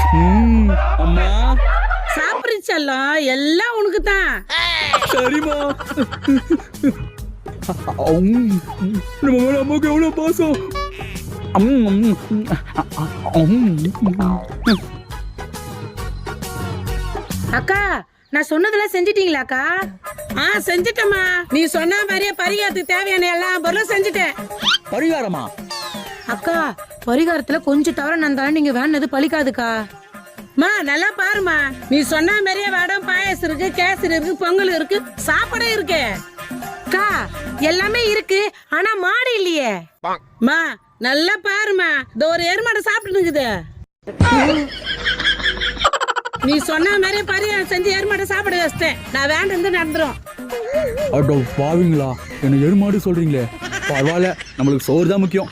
அம்மா சாப்பிடுச்செல்லாம் எல்லாம் உனக்கு தான். சரிம்மா. நம்ம மேல அம்மாவுக்கு எவ்வளவு பாசம். அக்கா நான் சொன்னதெல்லாம் செஞ்சிட்டீங்களாக்கா? செஞ்சிட்டேம்மா. நீ சொன்ன மாதிரியே பரிகாரத்துக்கு தேவையான எல்லா பொருளும் செஞ்சுட்டேன். பரிகாரமா? அக்கா பரிகாரத்துல கொஞ்சம் தவிர நந்தாலும் நீங்க வேணது பழிக்காதுக்கா. மா நல்லா பாருமா, நீ சொன்ன மாதிரியே வடம் பாயசம் இருக்கு, கேசரி இருக்கு, பொங்கல் இருக்கு, சாப்பாடு இருக்கு. அக்கா எல்லாமே இருக்கு, ஆனா மாடு இல்லையே. மா நல்லா பாருமா, இந்த ஒரு எருமாடு சாப்பிட்டு. நீ சொன்ன மாதிரி பரிகாரம் செஞ்சு எருமாட்டை சாப்பிட வச்சிட்டேன். நான் வேண்டது நடந்துரும். அடோ பாவீங்களா, என்ன எருமாடு சொல்றீங்களே. பரவாயில்ல, நம்மளுக்கு சோறு தான் முக்கியம்.